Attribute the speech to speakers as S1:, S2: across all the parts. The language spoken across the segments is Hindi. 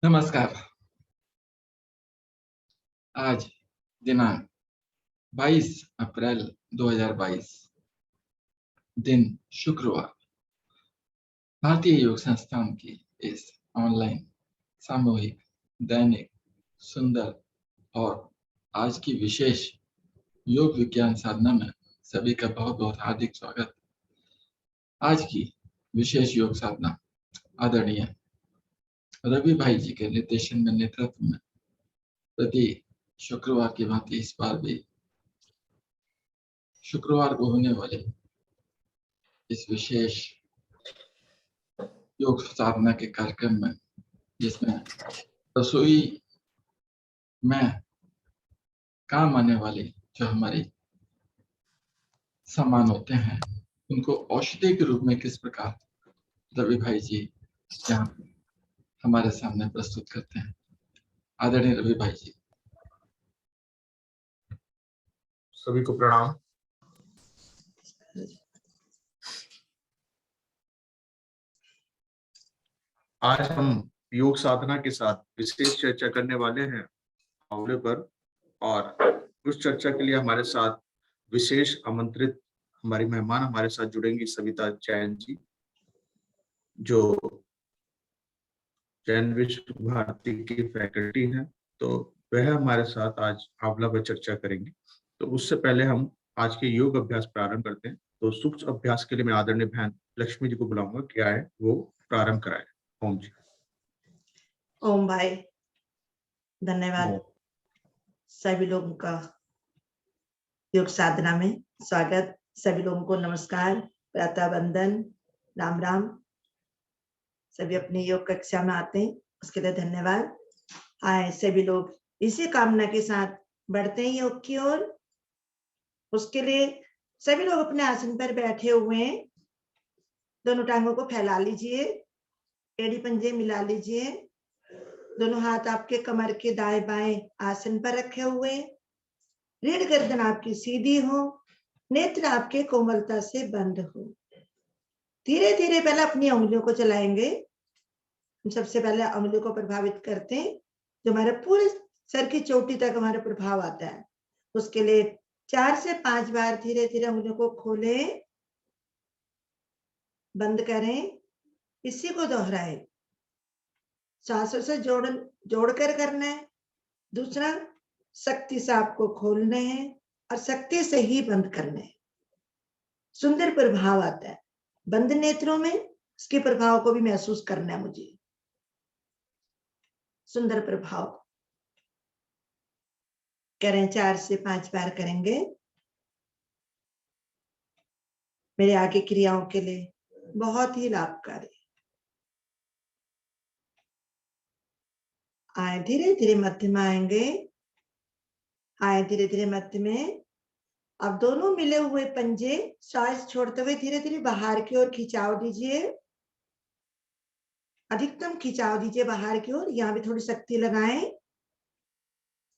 S1: नमस्कार। आज दिनांक 22 अप्रैल 2022, दिन शुक्रवार। भारतीय योग संस्थान की इस ऑनलाइन सामूहिक दैनिक सुंदर और आज की विशेष योग विज्ञान साधना में सभी का बहुत बहुत हार्दिक स्वागत। आज की विशेष योग साधना आदरणीय रवि भाई जी के निर्देशन में नेतृत्व में प्रति शुक्रवार की भांति इस बार भी शुक्रवार को होने वाले इस विशेष योग साधना के कार्यक्रम में, जिसमें रसोई में काम आने वाले जो हमारे सामान होते हैं उनको औषधि के रूप में किस प्रकार रवि भाई जी यहाँ हमारे सामने प्रस्तुत करते हैं। आदरणीय रवि भाई जी।
S2: सभी को प्रणाम। आज हम योग साधना के साथ विशेष चर्चा करने वाले हैं आंवले पर, और उस चर्चा के लिए हमारे साथ विशेष आमंत्रित हमारी मेहमान हमारे साथ जुड़ेंगी सविता जैन जी, जो जैन विश्व भारती की फैकल्टी हैं। तो वह हमारे साथ आज आंवला पर चर्चा करेंगे। तो उससे पहले हम आज के योग अभ्यास प्रारंभ करते हैं। तो सूक्ष्म अभ्यास के लिए मैं आदरणीय बहन लक्ष्मी जी को बुलाऊंगा, क्या है वो प्रारंभ कराए। ओम जी।
S3: ओम भाई, धन्यवाद। सभी लोगों का योग साधना में स्वागत। सभी लोगों को नमस्कार, प्रातः वंदन, राम राम। सभी अपनी योग कक्षा में आते हैं, उसके लिए धन्यवाद। आए सभी लोग इसी कामना के साथ बढ़ते हैं योग की ओर। उसके लिए सभी लोग अपने आसन पर बैठे हुए हैं। दोनों टांगों को फैला लीजिए, एड़ी पंजे मिला लीजिए। दोनों हाथ आपके कमर के दाएं बाएं आसन पर रखे हुए। रीढ़ गर्दन आपकी सीधी हो, नेत्र आपके कोमलता से बंद हो। धीरे धीरे पहले अपनी उंगलियों को चलाएंगे। सबसे पहले उंगलियों को प्रभावित करते हैं, जो हमारे पूरे सर की चोटी तक हमारा प्रभाव आता है। उसके लिए 4 से 5 बार धीरे धीरे उंगलियों को खोलें, बंद करें, इसी को दोहराएं। सांसों से जोड़कर करना है। दूसरा, शक्ति से आपको खोलने हैं और शक्ति से ही बंद करने हैं। सुंदर प्रभाव आता है बंद नेत्रों में, इसके प्रभाव को भी महसूस करना है मुझे। सुंदर प्रभाव करें, 4 से 5 बार करेंगे। मेरे आगे क्रियाओं के लिए बहुत ही लाभकारी। आए धीरे धीरे मध्य में आएंगे। आए धीरे धीरे मध्य में। अब दोनों मिले हुए पंजे सांस छोड़ते हुए धीरे धीरे बाहर की ओर खिंचाव दीजिए। अधिकतम खिंचाव दीजिए बाहर की ओर। यहाँ भी थोड़ी शक्ति लगाएं।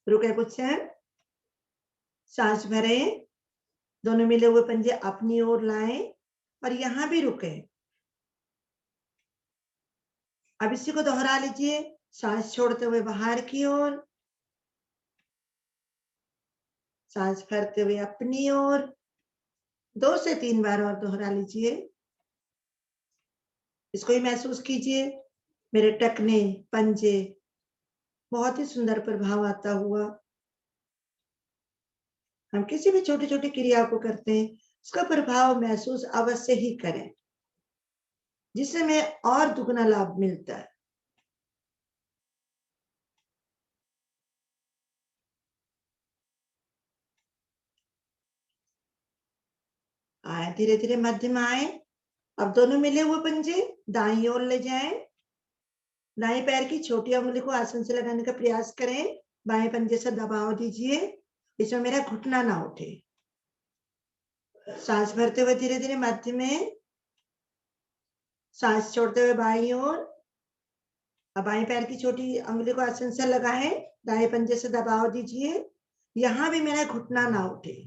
S3: रुके कुछ क्षण, सांस भरें। दोनों मिले हुए पंजे अपनी ओर लाएं और यहाँ भी रुके। अब इसी को दोहरा लीजिए, सांस छोड़ते हुए बाहर की ओर, सांस भरते हुए अपनी ओर। 2 से 3 बार और दोहरा लीजिए। इसको ही महसूस कीजिए। मेरे टखने पंजे, बहुत ही सुंदर प्रभाव आता हुआ। हम किसी भी छोटी छोटी क्रिया को करते हैं, उसका प्रभाव महसूस अवश्य ही करें, जिससे हमें और दुगना लाभ मिलता है। आए धीरे धीरे मध्य में आए। अब दोनों मिले हुए पंजे दाईं ओर ले जाएं। दाएं पैर की छोटी उंगली को आसन से लगाने का प्रयास करें। बाएं पंजे से दबाव दीजिए, इसमें मेरा घुटना ना उठे। सांस भरते हुए धीरे धीरे मध्य में, सांस छोड़ते हुए बाईं ओर। अब बाएं पैर की छोटी उंगली को आसन से लगाएं, दाएं पंजे से दबाव दीजिए। यहां भी मेरा घुटना ना उठे।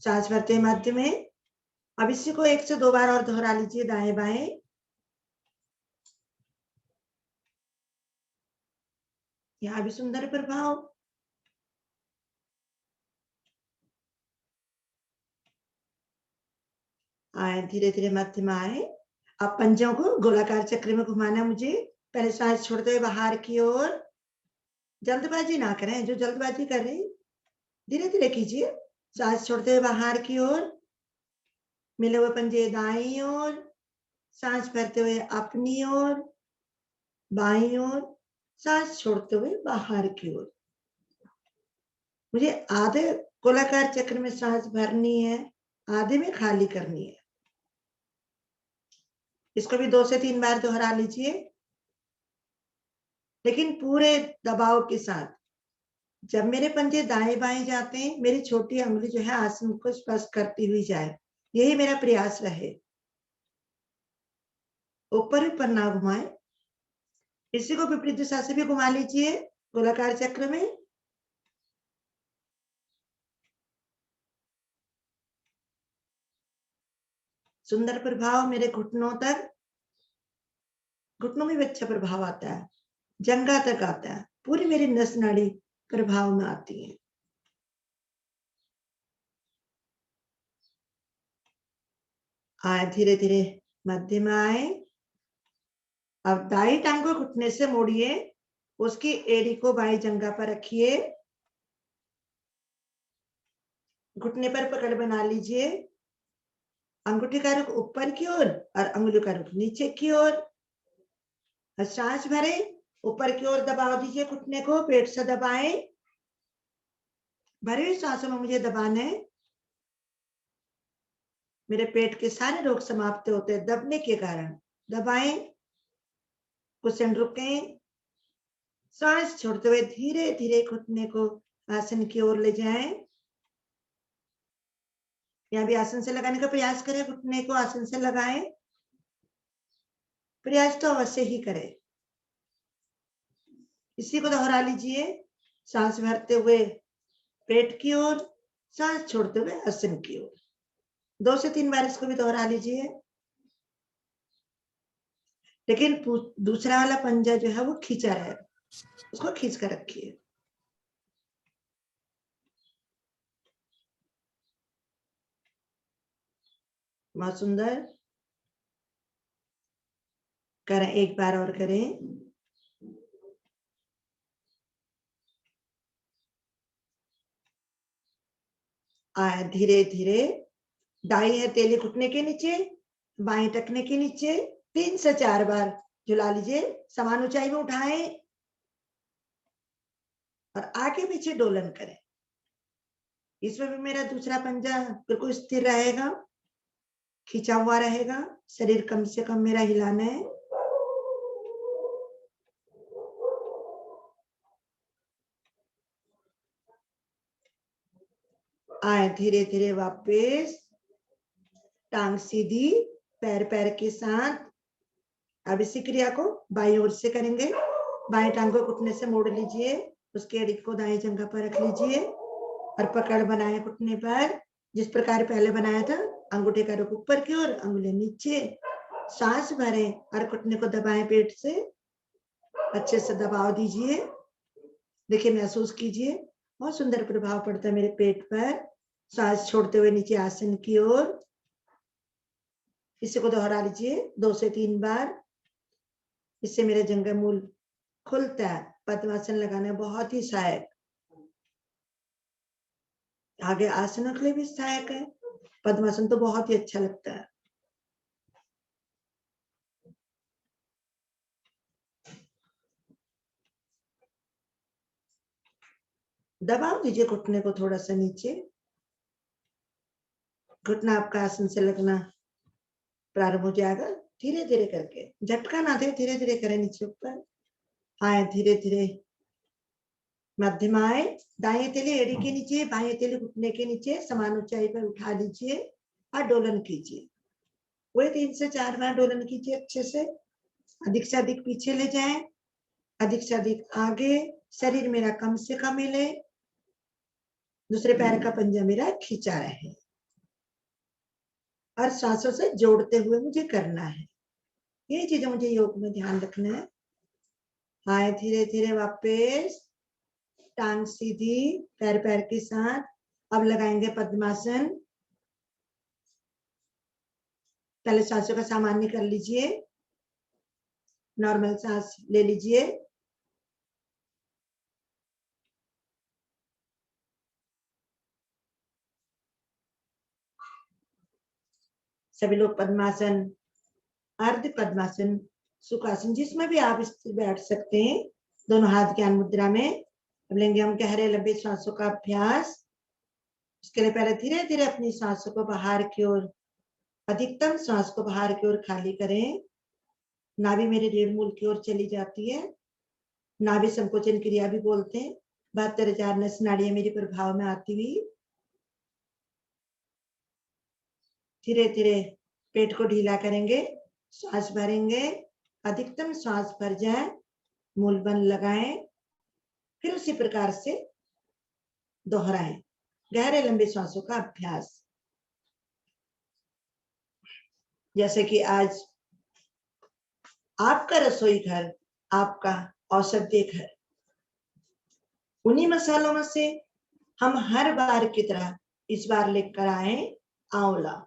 S3: सांस भरते मध्य में। अब इसी को 1 से 2 बार और दोहरा लीजिए, दाएं बाएं। यहाँ भी सुंदर प्रभाव। आए धीरे धीरे मध्य में आए। अब पंजों को गोलाकार चक्र में घुमाना मुझे। पहले सांस छोड़ते हुए बाहर की ओर। जल्दबाजी ना करें, जो जल्दबाजी कर रहे हैं धीरे धीरे कीजिए। सांस छोड़ते हुए बाहर की ओर, मिले हुए पंजे दाईं ओर, सांस भरते हुए अपनी ओर, बाईं ओर, सांस छोड़ते हुए बाहर की ओर। मुझे आधे गोलाकार चक्र में सांस भरनी है, आधे में खाली करनी है। इसको भी 2 से 3 बार दोहरा लीजिए, लेकिन पूरे दबाव के साथ। जब मेरे पंजे दाएं बाएं जाते हैं, मेरी छोटी उंगली जो है आसन को स्पर्श करती हुई जाए, यही मेरा प्रयास रहे। ऊपर ऊपर ना घुमाए। इसी को विपरीत दिशा से भी घुमा लीजिए गोलाकार चक्र में। सुंदर प्रभाव मेरे घुटनों तक। घुटनों में भी अच्छा प्रभाव आता है, जंघा तक आता है, पूरी मेरी नस नाड़ी प्रभाव में आती है। आए धीरे धीरे मध्य में आए। अब दाई टांग को घुटने से मोड़िए, उसकी एड़ी को बाई जंघा पर रखिए, घुटने पर पकड़ बना लीजिए। अंगूठी का रुख ऊपर की ओर और अंगुली का रुख नीचे की ओर। सांस भरे, ऊपर की ओर दबाव दीजिए घुटने को, पेट से दबाएं। भरी हुई सांसों में मुझे दबाना है। मेरे पेट के सारे रोग समाप्त होते हैं दबने के कारण। दबाएं, कुछ क्षण रुकें। सांस छोड़ते हुए धीरे धीरे घुटने को आसन की ओर ले जाएं। यहाँ भी आसन से लगाने का प्रयास करें, घुटने को आसन से लगाएं। प्रयास तो अवश्य ही करें। इसी को दोहरा लीजिए। सांस भरते हुए पेट की ओर, सांस छोड़ते हुए आसन की ओर। 2 से 3 बार इसको भी दोहरा लीजिए। लेकिन दूसरा वाला पंजा जो है वो खींचा रहे, उसको खींच कर रखिए। बहुत सुंदर। करें, एक बार और करें। आए धीरे धीरे। दाई हथेली घुटने के नीचे, बाएं टखने के नीचे 3 से 4 बार झुला लीजिए। समान ऊंचाई में उठाएं और आगे पीछे डोलन करें। इसमें भी मेरा दूसरा पंजा बिल्कुल स्थिर रहेगा, खींचा हुआ रहेगा। शरीर कम से कम मेरा हिलाना है। आए धीरे धीरे वापस, टांग सीधी, पैर पैर के साथ। अब इसी क्रिया को बाईं ओर से करेंगे। बाएं टांग को घुटने से मोड़ लीजिए, उसके एड़ी को दाएं जंघा पर रख लीजिए और पकड़ बनाए घुटने पर, जिस प्रकार पहले बनाया था। अंगूठे का रुख ऊपर की ओर, अंगुली नीचे। सांस भरें और घुटने को दबाएं, पेट से अच्छे से दबाव दीजिए। देखिए, महसूस कीजिए, बहुत सुंदर प्रभाव पड़ता है मेरे पेट पर। सांस छोड़ते हुए नीचे आसन की ओर। इसी को दोहरा लीजिए 2 से 3 बार। इससे मेरा जंघा मूल खुलता है। पद्मासन लगाना बहुत ही सहायक, आगे आसनों के लिए भी सहायक है। पद्मासन तो बहुत ही अच्छा लगता है। दबाव दीजिए घुटने को थोड़ा सा नीचे। घुटना आपका आसन से लगना प्रारंभ हो जाएगा। धीरे धीरे करके, झटका ना दे, धीरे धीरे करें नीचे ऊपर। आए धीरे धीरे मध्यम आए। दाएं हथेली एड़ी के नीचे, बाएं हथेली घुटने के नीचे समान ऊंचाई पर उठा लीजिए और डोलन कीजिए। वही 3 से 4 बार डोलन कीजिए अच्छे से। अधिक से अधिक पीछे ले जाएं, अधिक से अधिक आगे। शरीर मेरा कम से कम हिले, दूसरे पैर का पंजा मेरा खींचा रहे और सांसों से जोड़ते हुए मुझे करना है। ये चीजें मुझे योग में ध्यान रखना है। आए धीरे धीरे वापस, टांग सीधी, पैर पैर के साथ। अब लगाएंगे पद्मासन। पहले सांसों का सामान्य कर लीजिए, नॉर्मल सांस ले लीजिए। सभी लोग पद्मासन, अर्ध पद्मासन, सुखासन, जिसमें भी आप बैठ सकते हैं, दोनों हाथ ज्ञान मुद्रा में। अब लेंगे हम गहरे लंबे सांसों का अभ्यास। इसके लिए पहले धीरे धीरे अपनी सांसों को बाहर की ओर, अधिकतम सांस को बाहर की ओर खाली करें। नाभि मेरे रीढ़ मूल की ओर चली जाती है, नाभि संकोचन क्रिया भी बोलते हैं। 72,000 नस नाड़ियां मेरी प्रभाव में आती हुई धीरे धीरे पेट को ढीला करेंगे, श्वास भरेंगे, अधिकतम श्वास भर जाए, मूल बंद लगाएं, फिर उसी प्रकार से दोहराएं। गहरे लंबे सांसों का अभ्यास। जैसे कि आज आपका रसोई घर, आपका औषधीय घर, उन्हीं मसालों में से हम हर बार की तरह इस बार लेकर आए आंवला।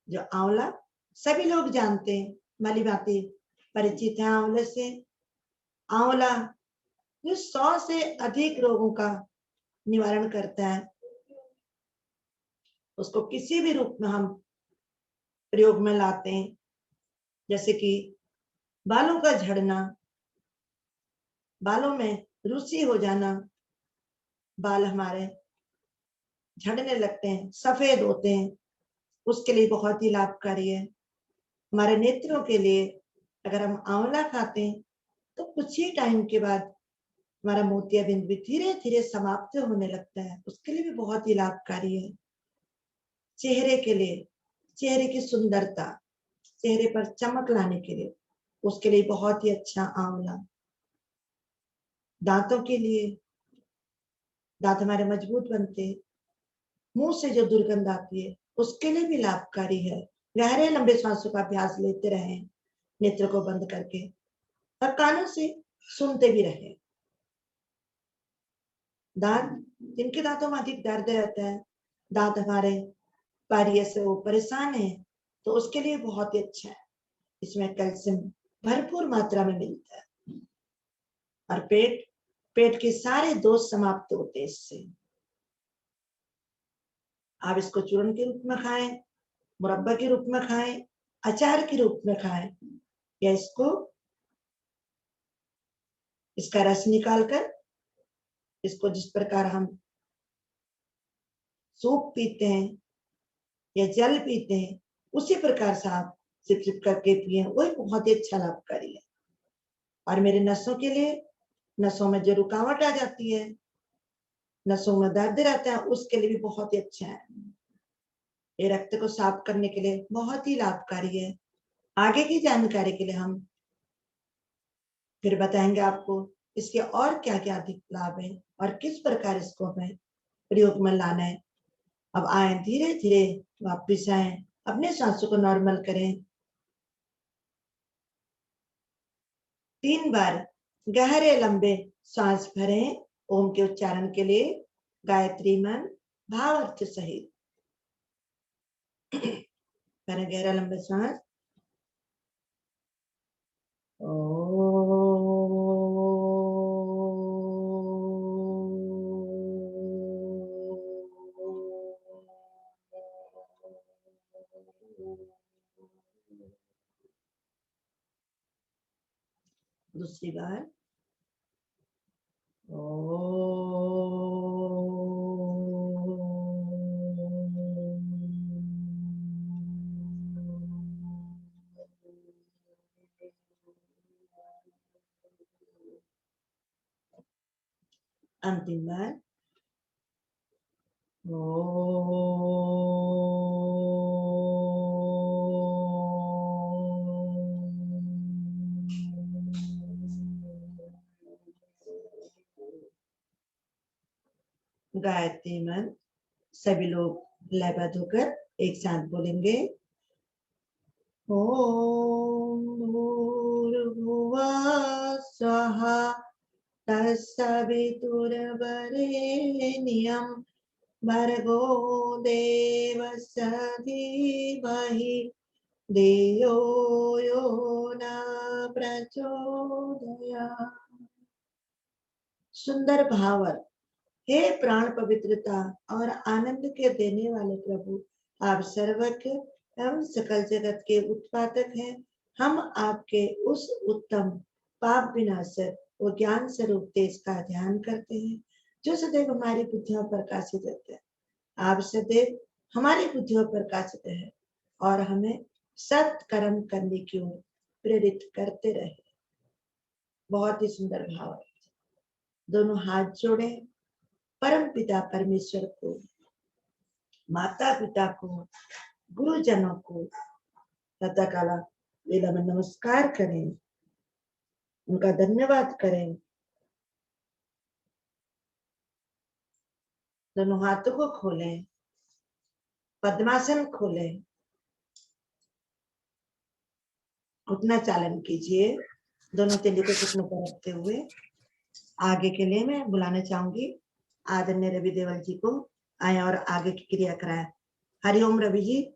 S3: जो आंवला सभी लोग जानते हैं, भली भांति परिचित है आंवले से। आंवला जो 100 से अधिक रोगों का निवारण करता है, उसको किसी भी रूप में हम प्रयोग में लाते हैं। जैसे कि बालों का झड़ना, बालों में रूसी हो जाना, बाल हमारे झड़ने लगते हैं, सफेद होते हैं, उसके लिए बहुत ही लाभकारी है। हमारे नेत्रों के लिए अगर हम आंवला खाते हैं तो कुछ ही टाइम के बाद हमारा मोतियाबिंद भी धीरे धीरे समाप्त होने लगता है, उसके लिए भी बहुत ही लाभकारी है। चेहरे के लिए, चेहरे की सुंदरता, चेहरे पर चमक लाने के लिए, उसके लिए बहुत ही अच्छा आंवला। दांतों के लिए, दांत हमारे मजबूत बनते, मुंह से जो दुर्गंध आती है उसके लिए भी लाभकारी है। गहरे लंबे सांसों का अभ्यास लेते रहें, नेत्र को बंद करके, और कानों से सुनते भी रहें। दांत, जिनके दांतों में अधिक दर्द रहता है, दांत हमारे पारिये से वो परेशान है, तो उसके लिए बहुत ही अच्छा है। इसमें कैल्शियम भरपूर मात्रा में मिलता है, और पेट के सारे दोष समाप्त होते हैं इससे। आप इसको चूर्ण के रूप में खाएं, मुरब्बा के रूप में खाएं, अचार के रूप में खाएं, या इसका रस निकालकर, इसको जिस प्रकार हम सूप पीते हैं या जल पीते हैं, उसी प्रकार से आप सिप सिप करके पिए, वही बहुत ही अच्छा लाभकारी है। और मेरे नसों के लिए, नसों में जो रुकावट आ जाती है, नसों में दर्द रहता है, उसके लिए भी बहुत ही अच्छा है। ये रक्त को साफ करने के लिए बहुत ही लाभकारी है। आगे की जानकारी के लिए हम फिर बताएंगे आपको इसके और क्या क्या अधिक लाभ है और किस प्रकार इसको हमें प्रयोग में लाना है। अब आए धीरे धीरे वापिस आए, अपने सांसों को नॉर्मल करें। 3 बार गहरे लंबे सांस भरें ओम के उच्चारण के लिए, गायत्री मंत्र भाव अर्थ सहित। करें गहरा लंबा सांस। दूसरी बार। अंतिम बार। गायत्री मंत्र सभी लोग लयबद्ध होकर एक साथ बोलेंगे। ओम भूर्भुवः स्वाहा तत्सवितुर्वरेण्यं भर्गो देवस्य धीमहि धियो यो न प्रचोदयात्। सुंदर भावर, हे प्राण पवित्रता और आनंद के देने वाले प्रभु, आप सर्वज्ञ एवं सकल जगत के उत्पादक हैं। हम आपके उस उत्तम पाप विनाशक और ज्ञान स्वरूप तेज का ध्यान करते हैं जो सदैव हमारी बुद्धियों पर प्रकाशित रहते हैं। आप सदैव हमारी बुद्धियों पर प्रकाशित है और हमें सत्कर्म करने की ओर प्रेरित करते रहे। बहुत ही सुंदर भाव है। दोनों हाथ जोड़े, परम पिता परमेश्वर को, माता पिता को, गुरुजनों को तथा काला वेला में नमस्कार करें, उनका धन्यवाद करें। दोनों हाथों को खोलें, पद्मासन खोलें, घुटना चालन कीजिए। दोनों तेली को घुटनों पर रखते हुए आगे के लिए मैं बुलाना चाहूंगी आदरणीय रवि देवल जी को, आए और आगे की क्रिया कराएं। हरिओम रवि जी,